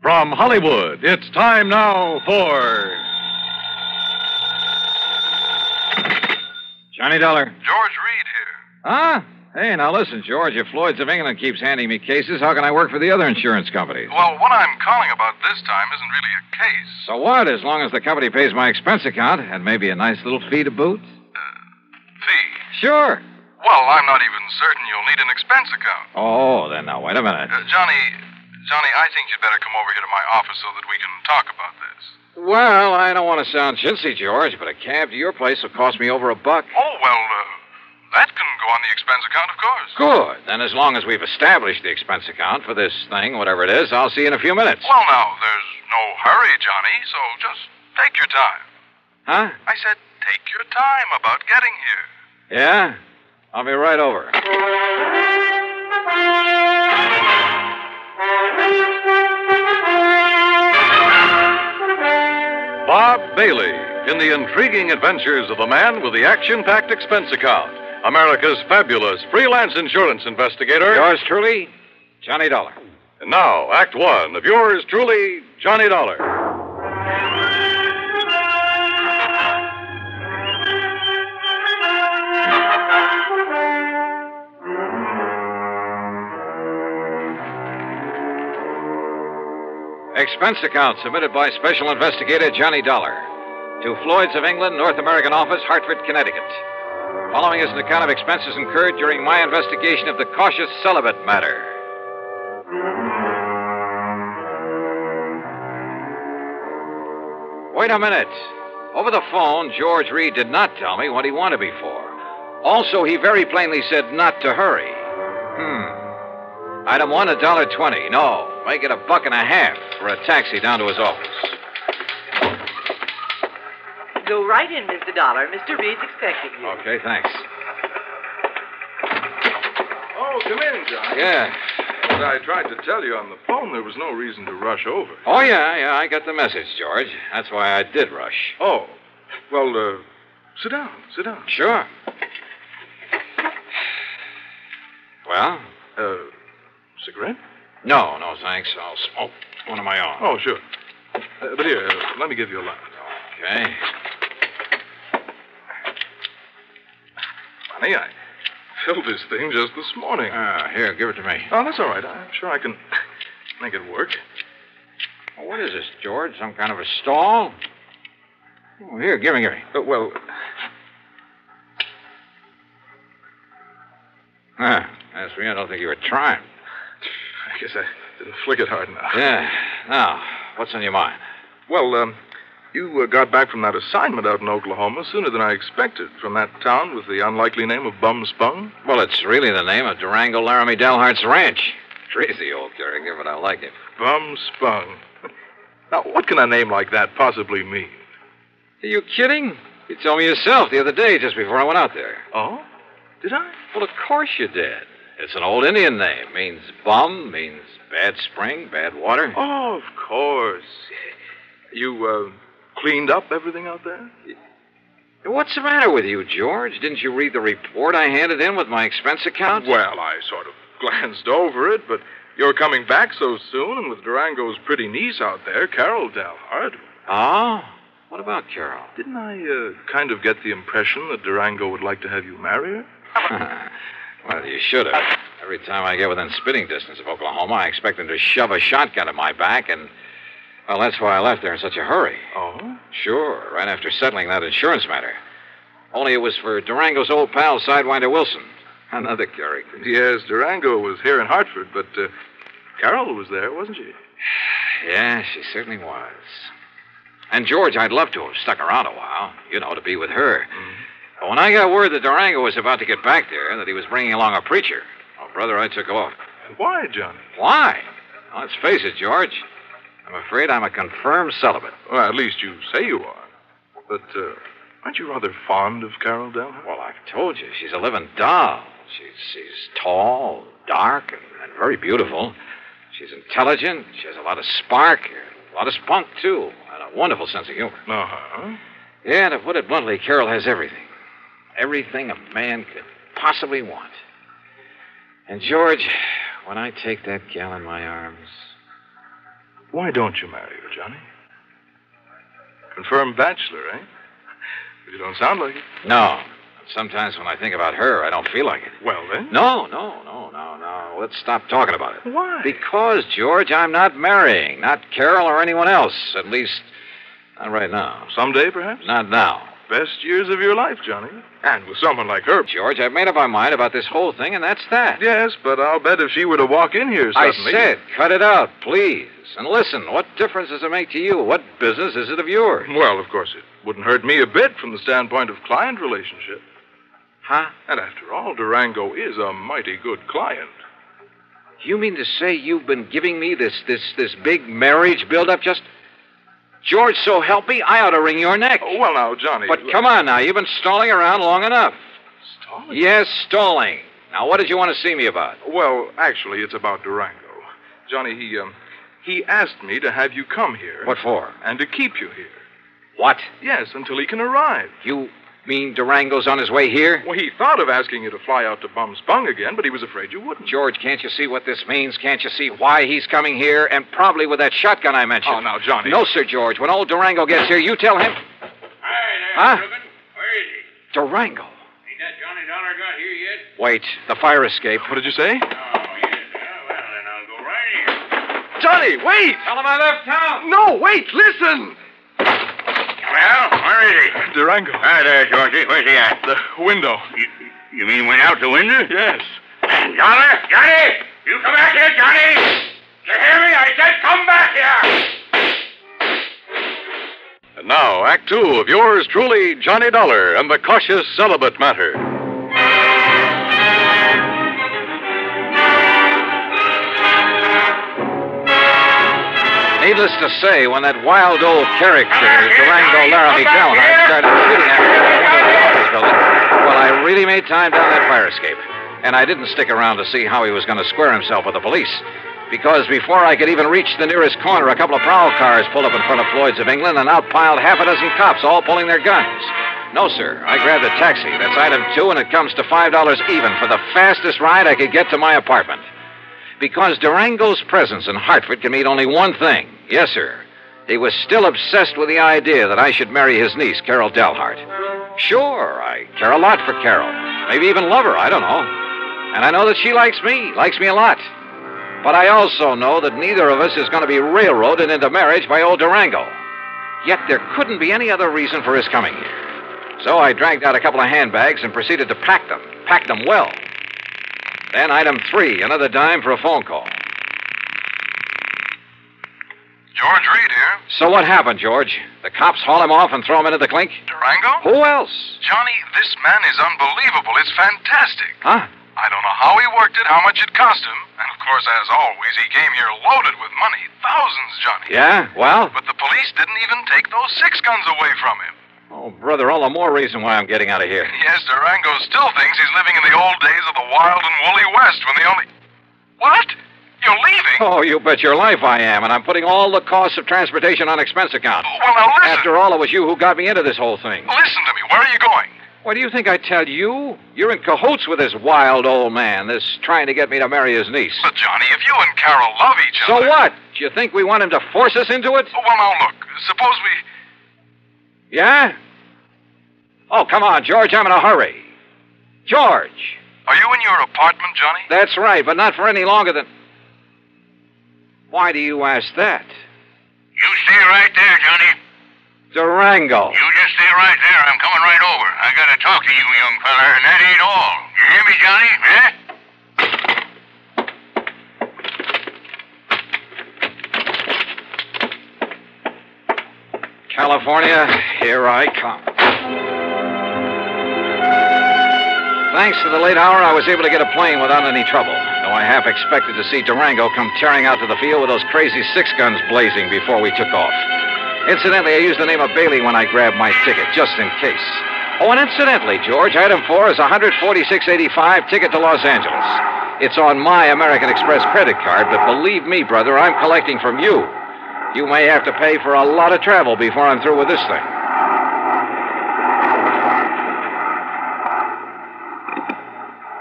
From Hollywood, it's time now for... Johnny Dollar. George Reed here. Huh? Hey, now listen, George. If Lloyd's of England keeps handing me cases, how can I work for the other insurance companies? Well, what I'm calling about this time isn't really a case. So what, as long as the company pays my expense account and maybe a nice little fee to boot? Fee? Sure. Well, I'm not even certain you'll need an expense account. Oh, then now, wait a minute. Johnny, I think you'd better come over here to my office so that we can talk about this. Well, I don't want to sound chintzy, George, but a cab to your place will cost me over $1. Oh, well, that can go on the expense account, of course. Good. Then as long as we've established the expense account for this thing, whatever it is, I'll see you in a few minutes. Well, now, there's no hurry, Johnny, so just take your time. Huh? I said take your time about getting here. Yeah? I'll be right over. Bob Bailey in the intriguing adventures of the man with the action-packed expense account. America's fabulous freelance insurance investigator. Yours truly, Johnny Dollar. And now, Act One of yours truly, Johnny Dollar. Expense account submitted by Special Investigator Johnny Dollar to Floyd's of England, North American Office, Hartford, Connecticut. Following is an account of expenses incurred during my investigation of the cautious Celibate matter. Wait a minute. Over the phone, George Reed did not tell me what he wanted me for. Also, he very plainly said not to hurry. Item 1, $1.20. No, make it $1.50 for a taxi down to his office. Go right in, Mr. Dollar. Mr. Reed's expecting you. Okay, thanks. Oh, come in, Johnny. Yeah. As I tried to tell you on the phone, there was no reason to rush over. Oh, yeah, I got the message, George. That's why I did rush. Oh, well, sit down. Sure. Well? Cigarette? No, thanks. I'll smoke one of my own. Oh, sure. But here, let me give you a light. Okay. Honey, I filled this thing just this morning. Here, give it to me. Oh, that's all right. I'm sure I can make it work. Well, what is this, George? Some kind of a stall? Oh, here, give me. Well... As for you, I don't think you were trying. I guess I didn't flick it hard enough. Yeah. Now, what's on your mind? Well, you got back from that assignment out in Oklahoma sooner than I expected, from that town with the unlikely name of Bum Spung. Well, it's really the name of Durango Laramie Delhart's ranch. Crazy old character, but I like it. Bum Spung. Now, what can a name like that possibly mean? Are you kidding? You told me yourself the other day, just before I went out there. Oh? Did I? Well, of course you did. It's an old Indian name. Means bum, means bad spring, bad water. Oh, of course. You, cleaned up everything out there? What's the matter with you, George? Didn't you read the report I handed in with my expense account? Well, I sort of glanced over it, but you're coming back so soon, and with Durango's pretty niece out there, Carol Dalhart. Oh? What about Carol? Didn't I, kind of get the impression that Durango would like to have you marry her? Well, you should have. Every time I get within spitting distance of Oklahoma, I expect them to shove a shotgun at my back, and, well, that's why I left there in such a hurry. Oh? Sure, right after settling that insurance matter. Only it was for Durango's old pal, Sidewinder Wilson. Another character. Yes, Durango was here in Hartford, but Carol was there, wasn't she? Yeah, she certainly was. And, George, I'd love to have stuck around a while, to be with her. Mm-hmm. But when I got word that Durango was about to get back there, that he was bringing along a preacher, brother, I took off. Why, Johnny? Why? Well, let's face it, George. I'm afraid I'm a confirmed celibate. Well, at least you say you are. But, aren't you rather fond of Carol Dalhart? Well, I've told you, she's a living doll. She's tall, dark, and very beautiful. She's intelligent. She has a lot of spark, a lot of spunk, too, and a wonderful sense of humor. Uh-huh. Yeah, to put it bluntly, Carol has everything. Everything a man could possibly want. And, George, when I take that gal in my arms, Why don't you marry her, Johnny? Confirmed bachelor, eh? You don't sound like it. No. Sometimes when I think about her, I don't feel like it. Well, then? No. Let's stop talking about it. Why? Because, George, I'm not marrying. Not Carol or anyone else. At least, not right now. Someday, perhaps? Not now. Best years of your life, Johnny. And with someone like her. George, I've made up my mind about this whole thing, and that's that. Yes, but I'll bet if she were to walk in here suddenly... I said, cut it out, please. And listen, what difference does it make to you? What business is it of yours? Well, of course, it wouldn't hurt me a bit from the standpoint of client relationship. Huh? And after all, Durango is a mighty good client. You mean to say you've been giving me this big marriage build-up just... George, so help me, I ought to wring your neck. Oh, well, now, Johnny... But come on now, you've been stalling around long enough. Stalling? Yes, stalling. Now, what did you want to see me about? Well, actually, it's about Durango. Johnny, he asked me to have you come here. What for? And to keep you here. What? Yes, until he can arrive. You mean Durango's on his way here? Well, he thought of asking you to fly out to Bum's Bung again, but he was afraid you wouldn't. George, can't you see what this means? Can't you see why he's coming here? And probably with that shotgun I mentioned. Oh, now, Johnny. No, sir, George. When old Durango gets here, you tell him... Hi there, Huh? Dugan. Where is he? Durango. Ain't that Johnny Dollar got here yet? Wait, the fire escape. What did you say? Oh, yes. Well, then I'll go right in. Johnny, wait! Tell him I left town. No, wait, listen! Well, where is he? Durango. Hi there, Georgie. Where's he at? The window. You mean went out the window? Yes. Dollar? Johnny! You come back here, Johnny! You hear me? I said come back here! And now, Act Two of yours truly, Johnny Dollar and the Cautious Celibate Matter. Needless to say, when that wild old character, Durango Laramie Delhart, started shooting at me from the window of the office building, well, I really made time down that fire escape. And I didn't stick around to see how he was going to square himself with the police. Because before I could even reach the nearest corner, a couple of prowl cars pulled up in front of Floyd's of England, and out piled half a dozen cops, all pulling their guns. No, sir. I grabbed a taxi. That's item 2, and it comes to $5 even for the fastest ride I could get to my apartment. Because Durango's presence in Hartford can mean only one thing. Yes, sir. He was still obsessed with the idea that I should marry his niece, Carol Delhart. Sure, I care a lot for Carol. Maybe even love her, I don't know. And I know that she likes me a lot. But I also know that neither of us is going to be railroaded into marriage by old Durango. Yet there couldn't be any other reason for his coming here. So I dragged out a couple of handbags and proceeded to pack them well. Then item 3, another dime for a phone call. George Reed here. So what happened, George? The cops haul him off and throw him into the clink? Durango? Who else? Johnny, this man is unbelievable. It's fantastic. Huh? I don't know how he worked it, how much it cost him. And, of course, as always, he came here loaded with money. Thousands, Johnny. Yeah? Well? But the police didn't even take those 6 guns away from him. Oh, brother, all the more reason why I'm getting out of here. Yes, Durango still thinks he's living in the old days of the wild and woolly West when the only... What? You're leaving? Oh, you bet your life I am, and I'm putting all the costs of transportation on expense account. Well, now listen. After all, it was you who got me into this whole thing. Listen to me. Where are you going? What do you think I tell you? You're in cahoots with this wild old man, this trying to get me to marry his niece. But, Johnny, if you and Carol love each other... So what? Do you think we want him to force us into it? Oh, well, now, look. Suppose we... Yeah? Oh, come on, George. I'm in a hurry. George! Are you in your apartment, Johnny? That's right, but not for any longer than... Why do you ask that? You stay right there, Johnny. Durango. You just stay right there. I'm coming right over. I gotta talk to you, young feller, and that ain't all. You hear me, Johnny? California, here I come. Thanks to the late hour, I was able to get a plane without any trouble, though I half expected to see Durango come tearing out to the field with those crazy 6 guns blazing before we took off. Incidentally, I used the name of Bailey when I grabbed my ticket, just in case. Oh, and incidentally, George, item 4 is a $146.85 ticket to Los Angeles. It's on my American Express credit card, but believe me, brother, I'm collecting from you. You may have to pay for a lot of travel before I'm through with this thing.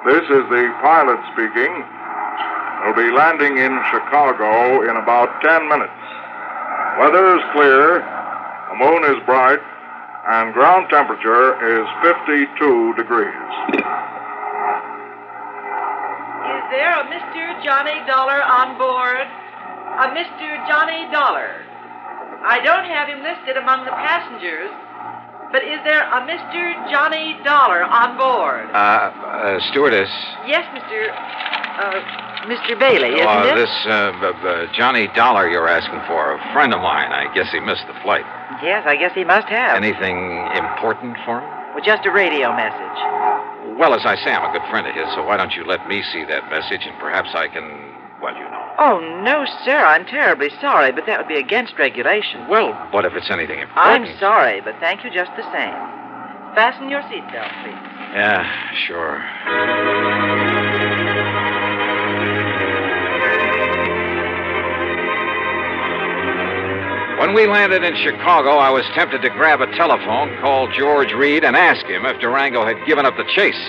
This is the pilot speaking. will be landing in Chicago in about 10 minutes. Weather is clear, the moon is bright, and ground temperature is 52 degrees. Is there a Mr. Johnny Dollar on board? A Mr. Johnny Dollar. I don't have him listed among the passengers, but is there a Mr. Johnny Dollar on board? Stewardess. Yes, Mr. Bailey, isn't it? This Johnny Dollar you're asking for, a friend of mine. I guess he missed the flight. Yes, I guess he must have. Anything important for him? Well, just a radio message. Well, as I say, I'm a good friend of his, so why don't you let me see that message, and perhaps I can, well, you know. Oh, no, sir. I'm terribly sorry, but that would be against regulation. Well, what if it's anything I'm important? sorry, but thank you just the same. Fasten your seatbelt, please. Yeah, sure. When we landed in Chicago, I was tempted to grab a telephone, call George Reed, and ask him if Durango had given up the chase.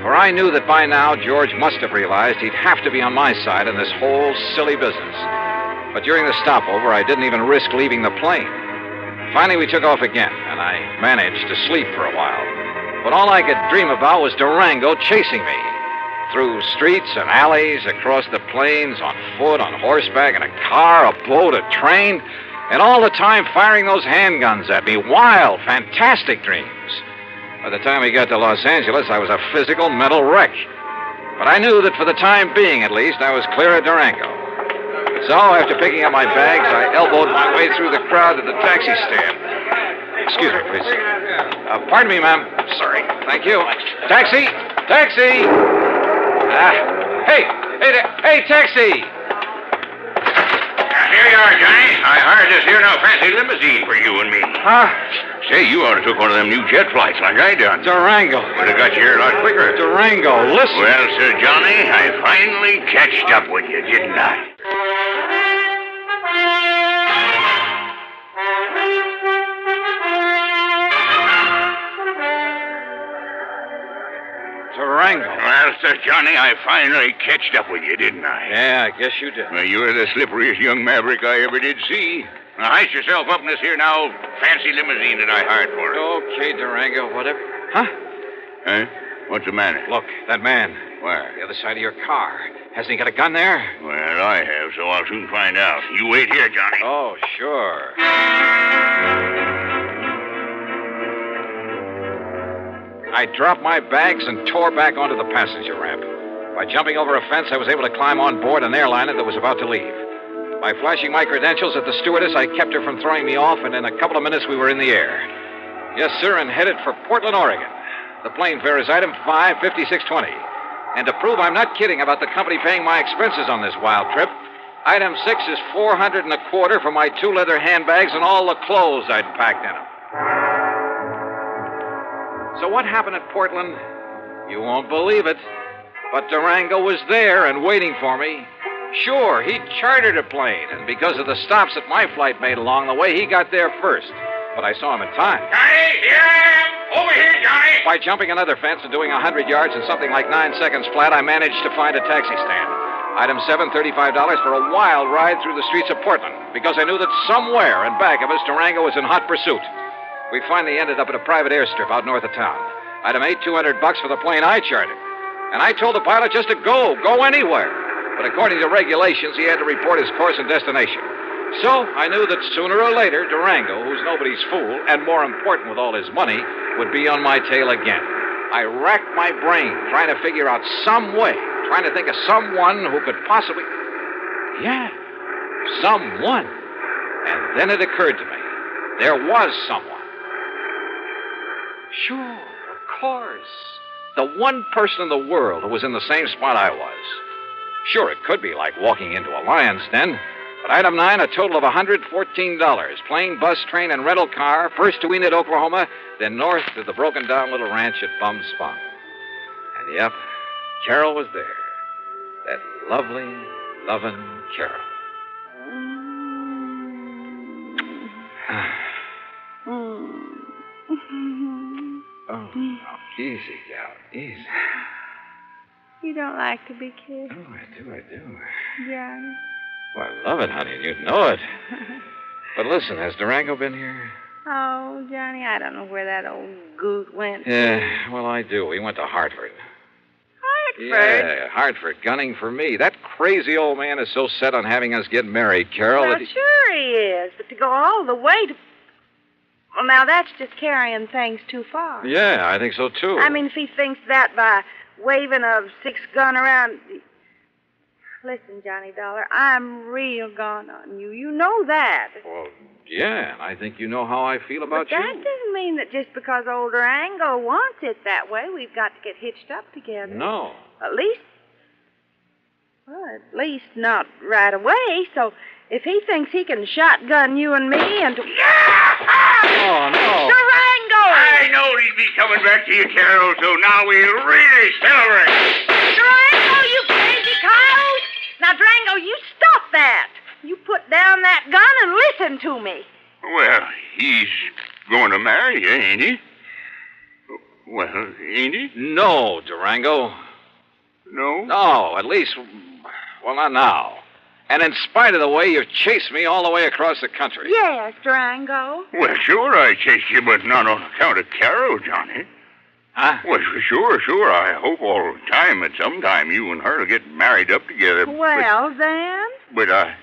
For I knew that by now George must have realized he'd have to be on my side in this whole silly business. But during the stopover, I didn't even risk leaving the plane. Finally, we took off again, and I managed to sleep for a while. But all I could dream about was Durango chasing me. Through streets and alleys, across the plains, on foot, on horseback, in a car, a boat, a train, and all the time firing those handguns at me. Wild, fantastic dreams. By the time we got to Los Angeles, I was a physical, mental wreck. But I knew that for the time being, at least, I was clear of Durango. So, after picking up my bags, I elbowed my way through the crowd to the taxi stand. Excuse me, please. Pardon me, ma'am. Sorry. Thank you. Taxi! Taxi! Hey, taxi! Here you are, Johnny. I hired this here now fancy limousine for you and me. Huh? Say, you ought to took one of them new jet flights like I done. Durango. Would have got you here a lot quicker. Durango, listen. Well, Sir Johnny, I finally catched up with you, didn't I? Durango. Well, Sir Johnny, I finally catched up with you, didn't I? Yeah, I guess you did. Well, you were the slipperiest young maverick I ever did see. Now, heist yourself up in this here now fancy limousine that I hired for us. Okay, Durango, whatever. Huh? Huh? What's the matter? Look, that man. Where? The other side of your car. Hasn't he got a gun there? Well, I have, so I'll soon find out. You wait here, Johnny. Oh, sure. I dropped my bags and tore back onto the passenger ramp. By jumping over a fence, I was able to climb on board an airliner that was about to leave. By flashing my credentials at the stewardess, I kept her from throwing me off, and in a couple of minutes we were in the air. Yes, sir, and headed for Portland, Oregon. The plane fare is item 55620. And to prove I'm not kidding about the company paying my expenses on this wild trip, item 6 is $425 for my 2 leather handbags and all the clothes I'd packed in them. So what happened at Portland? You won't believe it. But Durango was there and waiting for me. Sure, he'd chartered a plane, and because of the stops that my flight made along the way, he got there first. But I saw him in time. Johnny, here I am! Over here, Johnny! By jumping another fence and doing 100 yards in something like 9 seconds flat, I managed to find a taxi stand. Item 7, $35 for a wild ride through the streets of Portland, because I knew that somewhere in back of us, Durango was in hot pursuit. We finally ended up at a private airstrip out north of town. Item 8, $200 for the plane I chartered. And I told the pilot just to go anywhere. But according to regulations, he had to report his course and destination. So I knew that sooner or later, Durango, who's nobody's fool, and more important with all his money, would be on my tail again. I racked my brain trying to figure out some way, trying to think of someone who could possibly... Yeah, someone. And then it occurred to me. There was someone. Sure, of course. The one person in the world who was in the same spot I was. Sure, it could be like walking into a lion's den. But item 9, a total of $114. Plane, bus, train, and rental car. First to Enid, Oklahoma, then north to the broken-down little ranch at Bum Spong. And yep, Carol was there. That lovely, loving Carol. Oh, easy, gal, easy. You don't like to be kissed? Oh, I do. Johnny. Oh, I love it, honey, and you'd know it. But listen, has Durango been here? Oh, Johnny, I don't know where that old goot went. Yeah, well, I do. He went to Hartford. Hartford? Yeah, Hartford, gunning for me. That crazy old man is so set on having us get married, Carol. Well, sure he is, but to go all the way to... Well, now, that's just carrying things too far. Yeah, I think so, too. I mean, if he thinks that by waving a 6-gun around... Listen, Johnny Dollar, I'm real gone on you. You know that. Well, yeah, and I think you know how I feel about But that doesn't mean that just because old Durango wants it that way, we've got to get hitched up together. No. At least not right away. So if he thinks he can shotgun you and me and... Oh, no. Durango! I knowed he'd be coming back to you, Carol, so now we really celebrate. Durango, you crazy coyote! Now, Durango, you stop that. You put down that gun and listen to me. Well, he's going to marry you, ain't he? Well, ain't he? No, Durango. No? No, at least, well, not now. And in spite of the way you've chased me all the way across the country. Yes, Durango. Well, sure I chased you, but not on account of Carol, Johnny. Huh? Well, sure. I hope all the time that sometime you and her will get married up together. Well, then? But I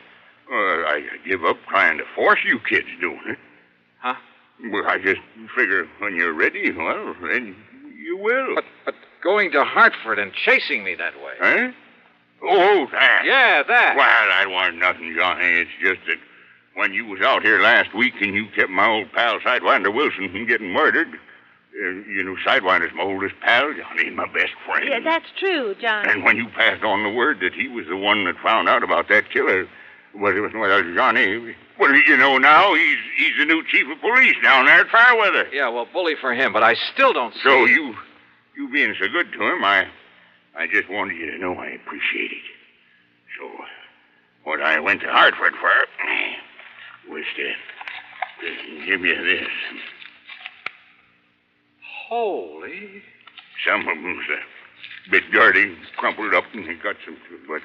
give up trying to force you kids doing it. Huh? Well, I just figure when you're ready, well, then you will. But going to Hartford and chasing me that way. Huh? Oh, that. Yeah, that. Well, that wasn't nothing, Johnny. It's just that when you was out here last week and you kept my old pal Sidewinder Wilson from getting murdered... you know, Sidewinder's my oldest pal, Johnny, and my best friend. Yeah, that's true, Johnny. And when you passed on the word that he was the one that found out about that killer, well, Johnny, what do you know now? He's the new chief of police down there at Fairweather. Yeah, well, bully for him, but I still don't see... So you being so good to him, I just wanted you to know I appreciate it. So, what I went to Hartford for was to give you this. Holy... Some of them's a bit dirty, crumpled up, and they got some... But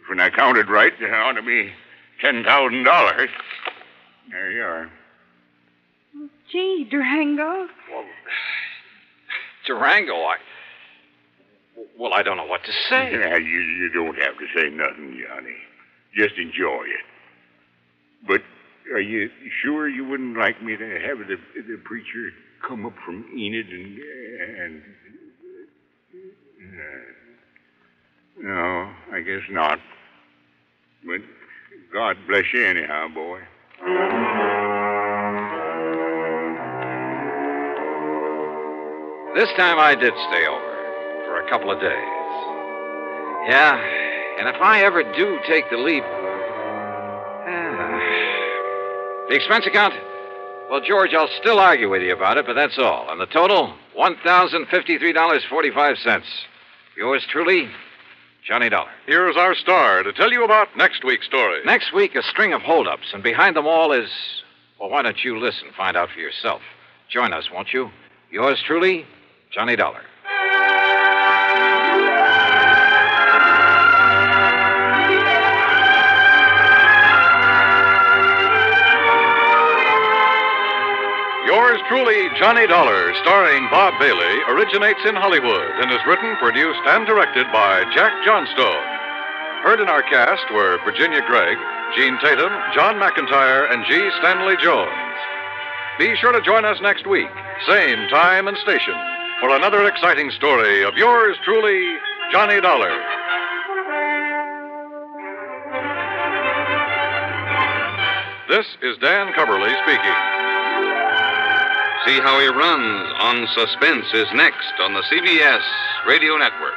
when I counted right, there ought to be $10,000. There you are. Gee, Durango. Well, Durango, Well, I don't know what to say. Yeah, you don't have to say nothing, Johnny. Just enjoy it. But are you sure you wouldn't like me to have the preacher come up from Enid and no, I guess not. But God bless you anyhow, boy. This time I did stay over for a couple of days. Yeah, and if I ever do take the leap... The expense account? Well, George, I'll still argue with you about it, but that's all. And the total, $1,053.45. Yours truly, Johnny Dollar. Here's our star to tell you about next week's story. Next week, a string of holdups, and behind them all is... Well, why don't you listen, find out for yourself. Join us, won't you? Yours truly, Johnny Dollar. Yours truly, Johnny Dollar, starring Bob Bailey, originates in Hollywood and is written, produced, and directed by Jack Johnstone. Heard in our cast were Virginia Gregg, Gene Tatum, John McIntyre, and G. Stanley Jones. Be sure to join us next week, same time and station, for another exciting story of yours truly, Johnny Dollar. This is Dan Coverly speaking. See How He Runs on Suspense is next on the CBS Radio Network.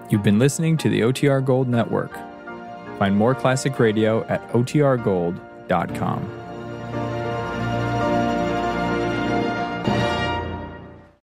You've been listening to the OTR Gold Network. Find more classic radio at otrgold.com.